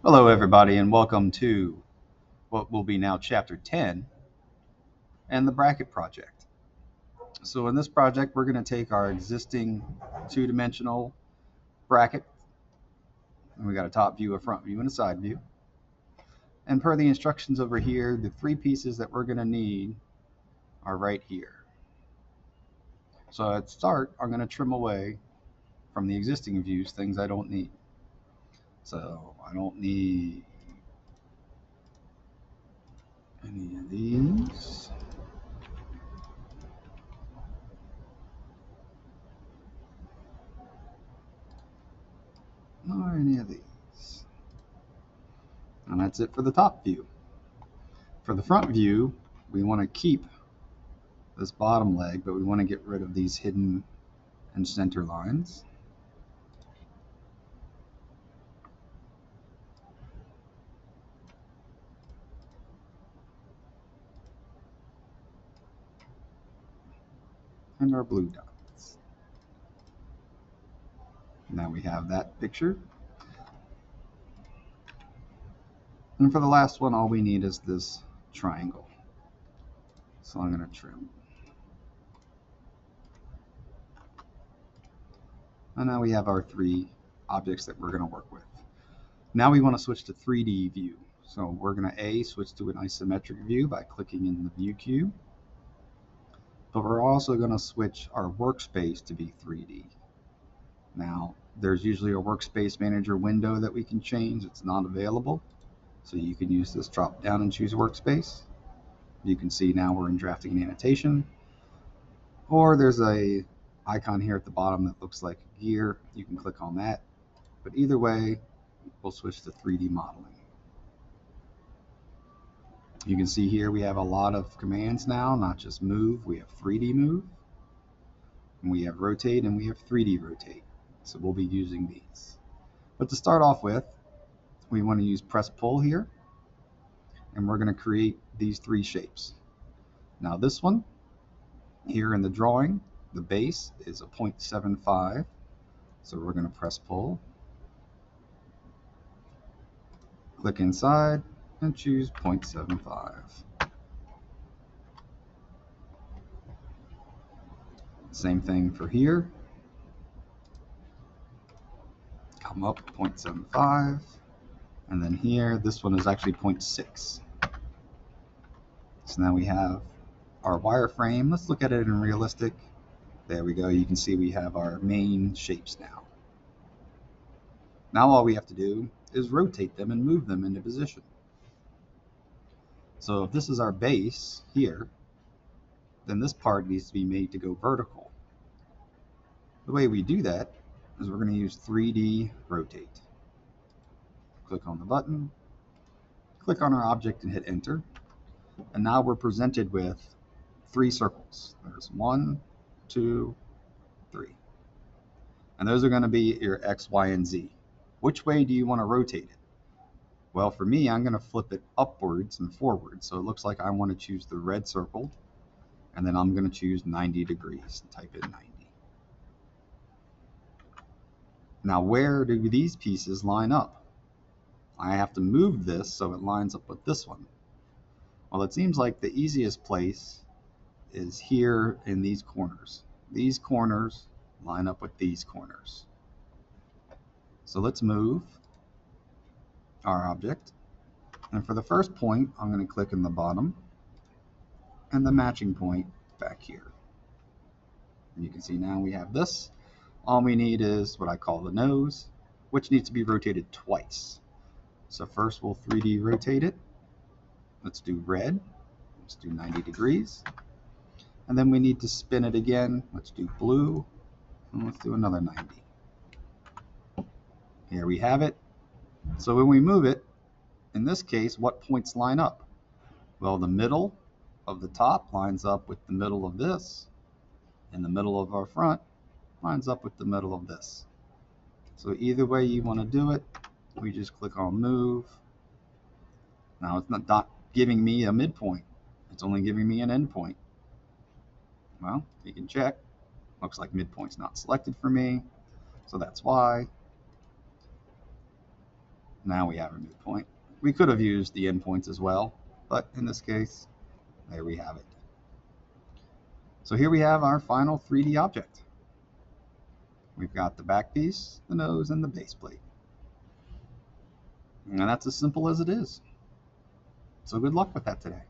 Hello, everybody, and welcome to what will be now Chapter 10 and the bracket project. So in this project, we're going to take our existing two-dimensional bracket, and we got a top view, a front view, and a side view. And per the instructions over here, the three pieces that we're going to need are right here. So at start, I'm going to trim away from the existing views things I don't need. So I don't need any of these. Nor any of these. And that's it for the top view. For the front view, we want to keep this bottom leg, but we want to get rid of these hidden and center lines. And our blue dots. Now we have that picture. And for the last one, all we need is this triangle. So I'm going to trim. And now we have our three objects that we're going to work with. Now we want to switch to 3D view. So we're going to switch to an isometric view by clicking in the view cube. But we're also going to switch our workspace to be 3D. Now, there's usually a workspace manager window that we can change. It's not available. So you can use this drop down and choose workspace. You can see now we're in drafting and annotation. Or there's a icon here at the bottom that looks like a gear. You can click on that. But either way, we'll switch to 3D modeling. You can see here we have a lot of commands now, not just move. We have 3D move, and we have rotate, and we have 3D rotate. So we'll be using these. But to start off with, we want to use press pull here, and we're going to create these three shapes. Now this one, here in the drawing, the base is a 0.75. So we're going to press pull, click inside, and choose 0.75. Same thing for here. Come up 0.75. And then here, this one is actually 0.6. So now we have our wireframe. Let's look at it in realistic. There we go. You can see we have our main shapes now. Now all we have to do is rotate them and move them into position. So if this is our base here, then this part needs to be made to go vertical. The way we do that is we're going to use 3D rotate. Click on the button, click on our object and hit enter. And now we're presented with three circles. There's 1, 2, 3. And those are going to be your X, Y, and Z. Which way do you want to rotate it? Well, for me, I'm going to flip it upwards and forwards. So it looks like I want to choose the red circle. And then I'm going to choose 90 degrees and type in 90. Now, where do these pieces line up? I have to move this so it lines up with this one. Well, it seems like the easiest place is here in these corners. These corners line up with these corners. So let's move our object. And for the first point, I'm going to click in the bottom and the matching point back here. And you can see now we have this. All we need is what I call the nose, which needs to be rotated twice. So first we'll 3D rotate it. Let's do red. Let's do 90 degrees. And then we need to spin it again. Let's do blue. And let's do another 90. Here we have it. So when we move it, in this case, what points line up? Well, the middle of the top lines up with the middle of this, and the middle of our front lines up with the middle of this. So either way you want to do it, we just click on move. Now it's not giving me a midpoint. It's only giving me an endpoint. Well, you can check. Looks like midpoint's not selected for me. So that's why. Now we have our midpoint. We could have used the endpoints as well, but in this case, there we have it. So here we have our final 3D object. We've got the back piece, the nose, and the base plate. And that's as simple as it is. So good luck with that today.